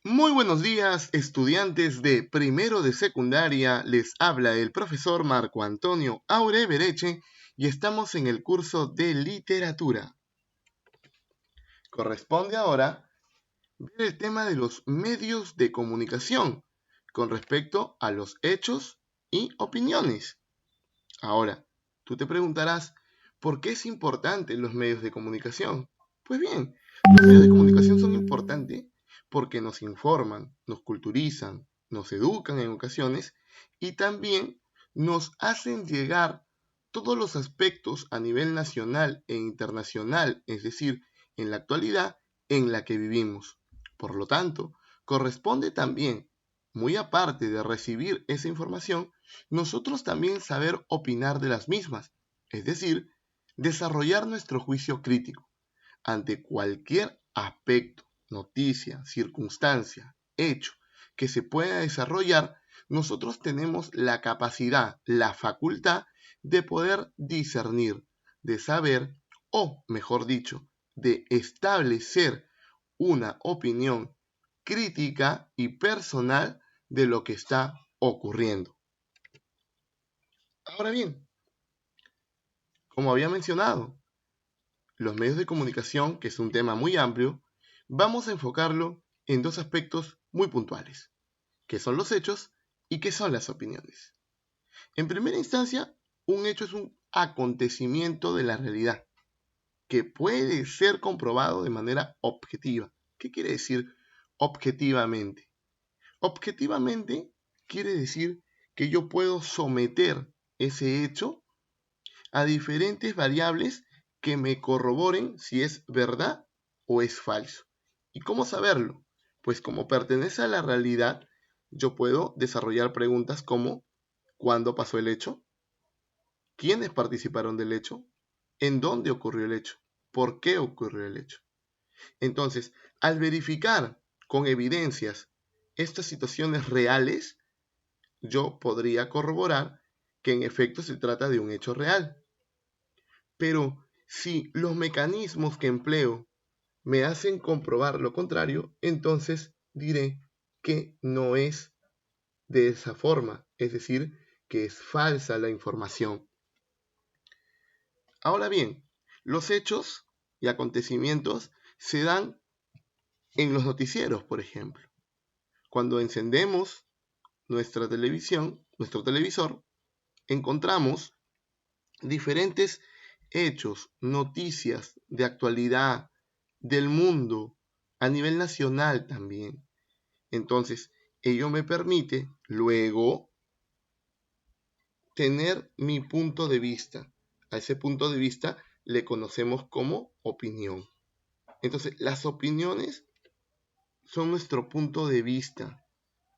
Muy buenos días, estudiantes de primero de secundaria. Les habla el profesor Marco Antonio Aurebereche y estamos en el curso de literatura. Corresponde ahora ver el tema de los medios de comunicación con respecto a los hechos y opiniones. Ahora, tú te preguntarás, ¿por qué es importante los medios de comunicación? Pues bien, los medios de comunicación son importantes porque nos informan, nos culturizan, nos educan en ocasiones y también nos hacen llegar todos los aspectos a nivel nacional e internacional, es decir, en la actualidad en la que vivimos. Por lo tanto, corresponde también, muy aparte de recibir esa información, nosotros también saber opinar de las mismas, es decir, desarrollar nuestro juicio crítico ante cualquier aspecto, noticia, circunstancia, hecho que se pueda desarrollar. Nosotros tenemos la capacidad, la facultad de poder discernir, de saber, o mejor dicho, de establecer una opinión crítica y personal de lo que está ocurriendo. Ahora bien, como había mencionado, los medios de comunicación, que es un tema muy amplio, vamos a enfocarlo en dos aspectos muy puntuales, que son los hechos y qué son las opiniones. En primera instancia, un hecho es un acontecimiento de la realidad, que puede ser comprobado de manera objetiva. ¿Qué quiere decir objetivamente? Objetivamente quiere decir que yo puedo someter ese hecho a diferentes variables que me corroboren si es verdad o es falso. ¿Y cómo saberlo? Pues como pertenece a la realidad, yo puedo desarrollar preguntas como ¿cuándo pasó el hecho? ¿Quiénes participaron del hecho? ¿En dónde ocurrió el hecho? ¿Por qué ocurrió el hecho? Entonces, al verificar con evidencias estas situaciones reales, yo podría corroborar que en efecto se trata de un hecho real. Pero si los mecanismos que empleo me hacen comprobar lo contrario, entonces diré que no es de esa forma, es decir, que es falsa la información. Ahora bien, los hechos y acontecimientos se dan en los noticieros, por ejemplo. Cuando encendemos nuestra televisión, nuestro televisor, encontramos diferentes hechos, noticias de actualidad, del mundo, a nivel nacional también. Entonces, ello me permite luego tener mi punto de vista. A ese punto de vista le conocemos como opinión. Entonces, las opiniones son nuestro punto de vista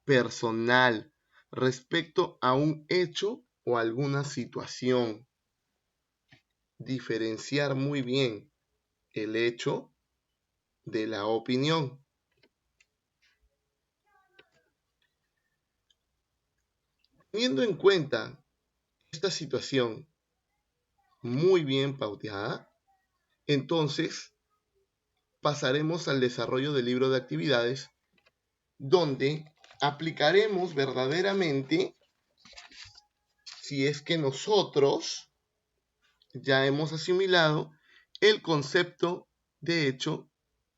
personal respecto a un hecho o alguna situación. Diferenciar muy bien el hecho de la opinión. Teniendo en cuenta esta situación muy bien pauteada, entonces pasaremos al desarrollo del libro de actividades, donde aplicaremos verdaderamente si es que nosotros ya hemos asimilado el concepto de hecho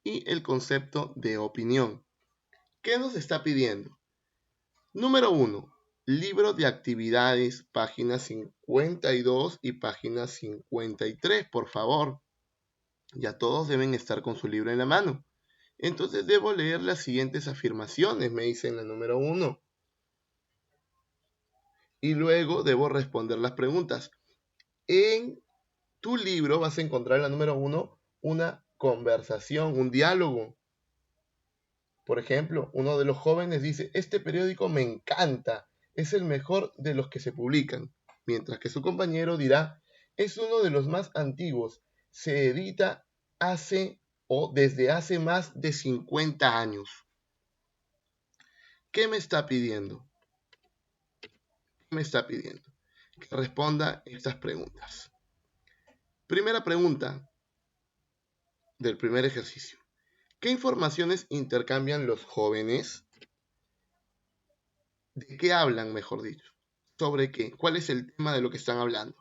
y el concepto de opinión. ¿Qué nos está pidiendo? Número 1. Libro de actividades, páginas 52 y páginas 53, por favor. Ya todos deben estar con su libro en la mano. Entonces debo leer las siguientes afirmaciones, me dice en la número 1. Y luego debo responder las preguntas. En tu libro vas a encontrar en la número 1 una conversación, un diálogo. Por ejemplo, uno de los jóvenes dice, este periódico me encanta, es el mejor de los que se publican, mientras que su compañero dirá, es uno de los más antiguos, se edita hace o desde hace más de 50 años. ¿Qué me está pidiendo? ¿Qué me está pidiendo? Que responda estas preguntas. Primera pregunta del primer ejercicio. ¿Qué informaciones intercambian los jóvenes? ¿De qué hablan, mejor dicho? ¿Sobre qué? ¿Cuál es el tema de lo que están hablando?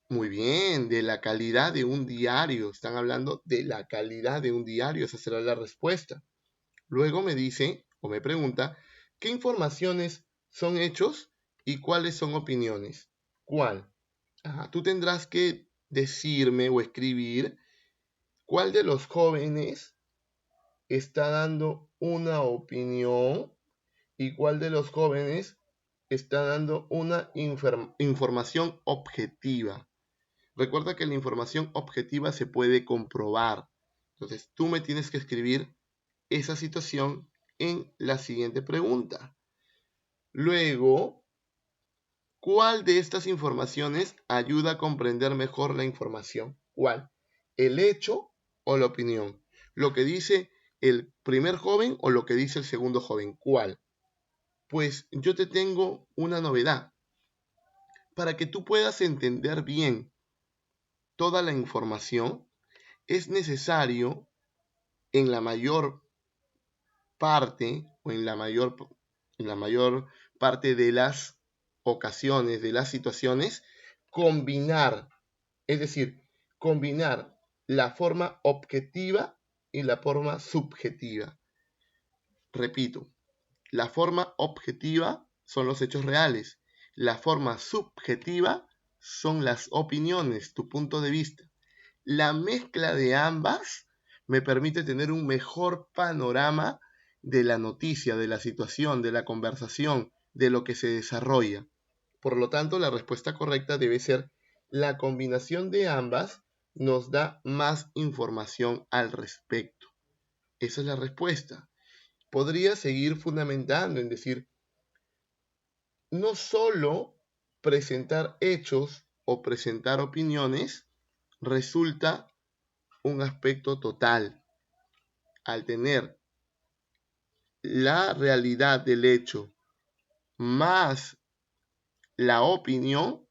Muy bien, de la calidad de un diario. Están hablando de la calidad de un diario. Esa será la respuesta. Luego me dice o me pregunta, ¿qué informaciones son hechos y cuáles son opiniones? ¿Cuál? Tú tendrás que decirme o escribir cuál de los jóvenes está dando una opinión y cuál de los jóvenes está dando una información objetiva. Recuerda que la información objetiva se puede comprobar. Entonces, tú me tienes que escribir esa situación en la siguiente pregunta. Luego, ¿cuál de estas informaciones ayuda a comprender mejor la información? ¿Cuál? ¿El hecho o la opinión? ¿Lo que dice el primer joven o lo que dice el segundo joven? ¿Cuál? Pues yo te tengo una novedad. Para que tú puedas entender bien toda la información, es necesario en la mayor parte o en la mayor parte de las ocasiones, de las situaciones, combinar, es decir, combinar la forma objetiva y la forma subjetiva. Repito, la forma objetiva son los hechos reales, la forma subjetiva son las opiniones, tu punto de vista. La mezcla de ambas me permite tener un mejor panorama de la noticia, de la situación, de la conversación, de lo que se desarrolla. Por lo tanto, la respuesta correcta debe ser la combinación de ambas nos da más información al respecto. Esa es la respuesta. Podría seguir fundamentando en decir, no solo presentar hechos o presentar opiniones resulta un aspecto total. Al tener la realidad del hecho más la opinión,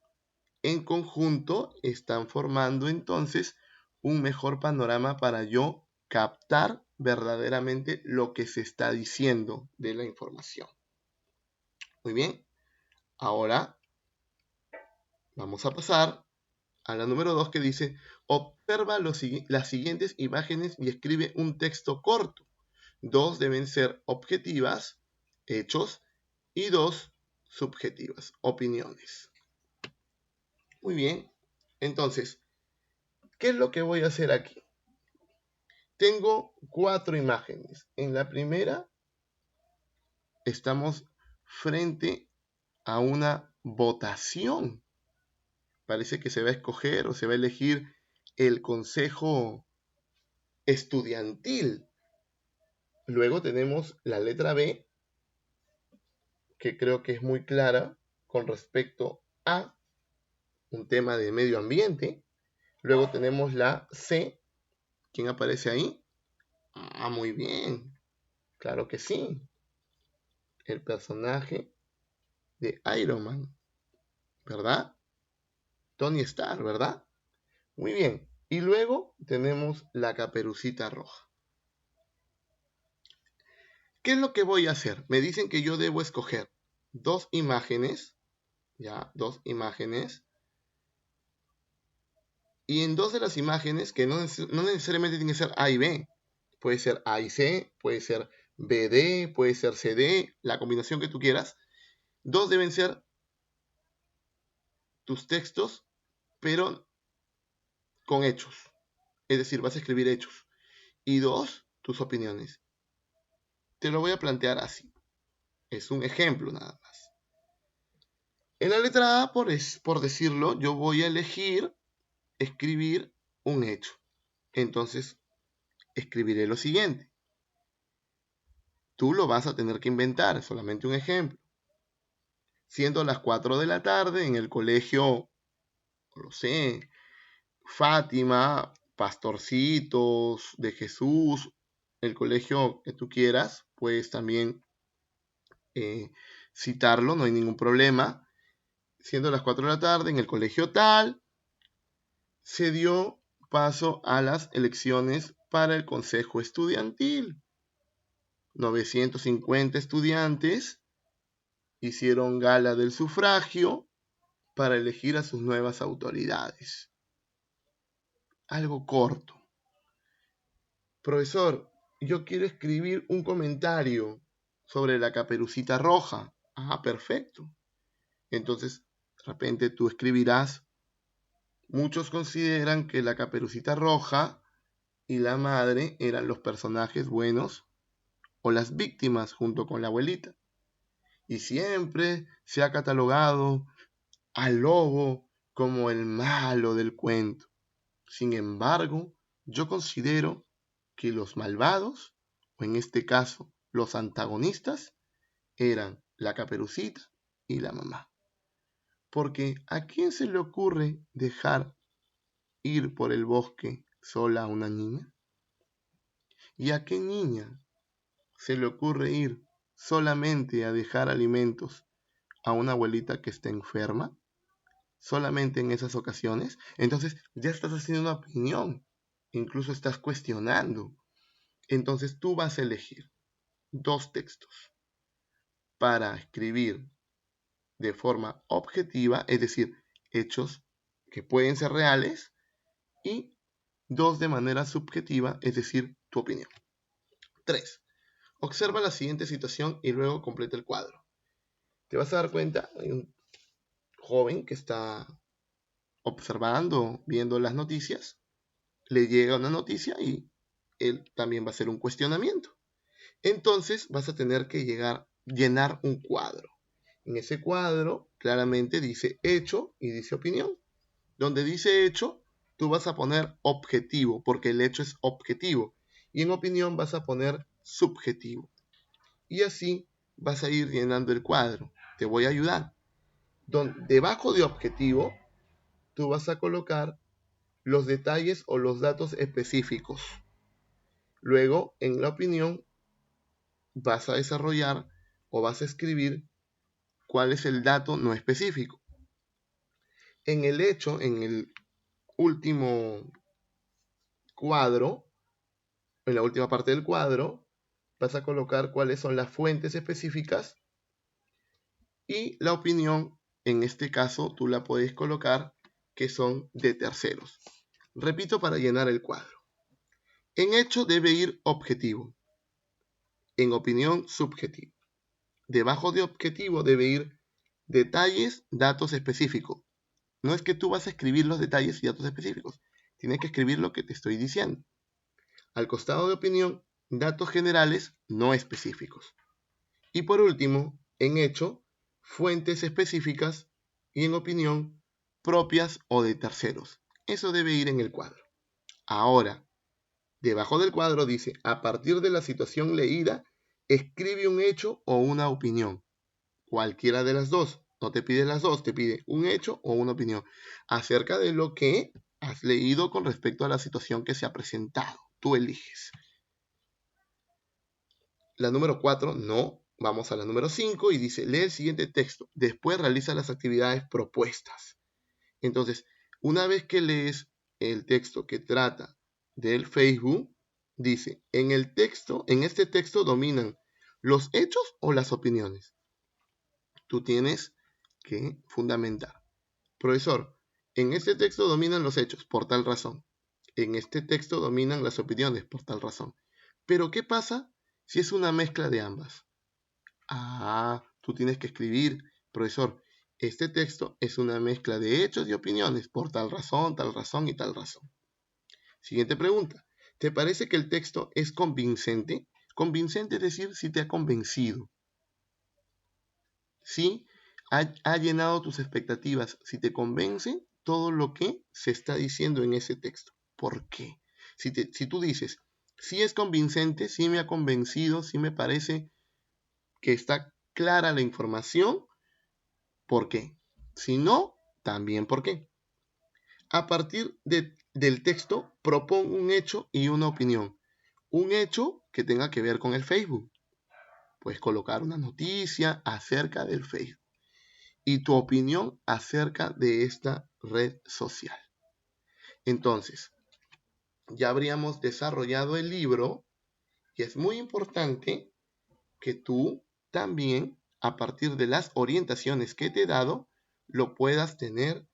en conjunto están formando entonces un mejor panorama para yo captar verdaderamente lo que se está diciendo de la información. Muy bien, ahora vamos a pasar a la número 2 que dice, observa las siguientes imágenes y escribe un texto corto. 2 deben ser objetivas, hechos, y 2 subjetivas, opiniones. Muy bien, entonces, ¿qué es lo que voy a hacer aquí? Tengo 4 imágenes. En la primera estamos frente a una votación. Parece que se va a escoger o se va a elegir el consejo estudiantil. Luego tenemos la letra B, que creo que es muy clara con respecto a un tema de medio ambiente. Luego tenemos la C. ¿Quién aparece ahí? Muy bien. Claro que sí. El personaje de Iron Man, ¿verdad? Tony Stark, ¿verdad? Muy bien. Y luego tenemos la Caperucita Roja. ¿Qué es lo que voy a hacer? Me dicen que yo debo escoger 2 imágenes, ya, 2 imágenes, y en 2 de las imágenes, que no necesariamente tienen que ser A y B, puede ser A y C, puede ser BD, puede ser CD, la combinación que tú quieras, 2 deben ser tus textos, pero con hechos. Es decir, vas a escribir hechos. Y 2, tus opiniones. Te lo voy a plantear así. Es un ejemplo nada más. En la letra A, por decirlo, yo voy a elegir escribir un hecho. Entonces, escribiré lo siguiente. Tú lo vas a tener que inventar, es solamente un ejemplo. Siendo las 4 de la tarde en el colegio, no lo sé, Fátima, Pastorcitos de Jesús, el colegio que tú quieras, puedes también citarlo, no hay ningún problema. Siendo las 4 de la tarde en el colegio tal, se dio paso a las elecciones para el Consejo Estudiantil. 950 estudiantes hicieron gala del sufragio para elegir a sus nuevas autoridades. Algo corto. Profesor, yo quiero escribir un comentario sobre la Caperucita Roja. Ah, perfecto. Entonces, de repente tú escribirás: muchos consideran que la Caperucita Roja y la madre eran los personajes buenos o las víctimas junto con la abuelita. Y siempre se ha catalogado al lobo como el malo del cuento. Sin embargo, yo considero que los malvados, o en este caso los antagonistas, eran la Caperucita y la mamá. Porque ¿a quién se le ocurre dejar ir por el bosque sola a una niña? ¿Y a qué niña se le ocurre ir solamente a dejar alimentos a una abuelita que está enferma? Solamente en esas ocasiones. Entonces ya estás haciendo una opinión, incluso estás cuestionando. Entonces tú vas a elegir dos textos para escribir de forma objetiva, es decir, hechos que pueden ser reales, y dos de manera subjetiva, es decir, tu opinión. 3. Observa la siguiente situación y luego completa el cuadro. Te vas a dar cuenta, hay un joven que está observando, viendo las noticias, le llega una noticia y él también va a hacer un cuestionamiento. Entonces vas a tener que llenar un cuadro. En ese cuadro claramente dice hecho y dice opinión. Donde dice hecho, tú vas a poner objetivo, porque el hecho es objetivo. Y en opinión vas a poner subjetivo. Y así vas a ir llenando el cuadro. Te voy a ayudar. Debajo de objetivo, tú vas a colocar los detalles o los datos específicos. Luego, en la opinión, vas a desarrollar o vas a escribir cuál es el dato no específico. En el hecho, en el último cuadro, en la última parte del cuadro, vas a colocar cuáles son las fuentes específicas, y la opinión, en este caso, tú la puedes colocar que son de terceros. Repito para llenar el cuadro. En hecho debe ir objetivo. En opinión, subjetivo. Debajo de objetivo debe ir detalles, datos específicos. No es que tú vas a escribir los detalles y datos específicos. Tienes que escribir lo que te estoy diciendo. Al costado de opinión, datos generales no específicos. Y por último, en hecho, fuentes específicas, y en opinión, propias o de terceros. Eso debe ir en el cuadro. Ahora, debajo del cuadro dice: a partir de la situación leída, escribe un hecho o una opinión. Cualquiera de las dos. No te pide las dos, te pide un hecho o una opinión acerca de lo que has leído con respecto a la situación que se ha presentado. Tú eliges. La número 4, no. Vamos a la número 5 y dice: lee el siguiente texto. Después realiza las actividades propuestas. Entonces, una vez que lees el texto que trata del Facebook, dice: en este texto dominan los hechos o las opiniones. Tú tienes que fundamentar. Profesor, en este texto dominan los hechos, por tal razón. En este texto dominan las opiniones, por tal razón. Pero ¿qué pasa si es una mezcla de ambas? Ah, tú tienes que escribir: profesor, este texto es una mezcla de hechos y opiniones, por tal razón y tal razón. Siguiente pregunta. ¿Te parece que el texto es convincente? Convincente es decir, si te ha convencido. Si ha llenado tus expectativas, si te convence todo lo que se está diciendo en ese texto. ¿Por qué? Si tú dices: sí es convincente, sí me ha convencido, sí me parece que está clara la información, ¿por qué? Si no, también ¿por qué? A partir del texto, propon un hecho y una opinión. Un hecho que tenga que ver con el Facebook. Puedes colocar una noticia acerca del Facebook. Y tu opinión acerca de esta red social. Entonces, ya habríamos desarrollado el libro y es muy importante que tú también, a partir de las orientaciones que te he dado, lo puedas tener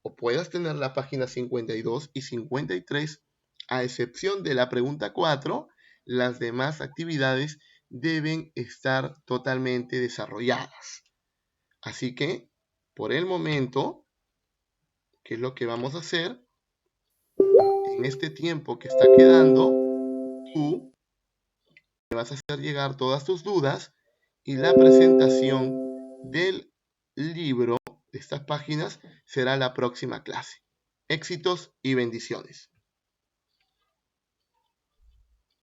o puedas tener la página 52 y 53, a excepción de la pregunta 4, las demás actividades deben estar totalmente desarrolladas. Así que, por el momento, ¿qué es lo que vamos a hacer? En este tiempo que está quedando, tú me vas a hacer llegar todas tus dudas y la presentación del libro de estas páginas será la próxima clase. Éxitos y bendiciones.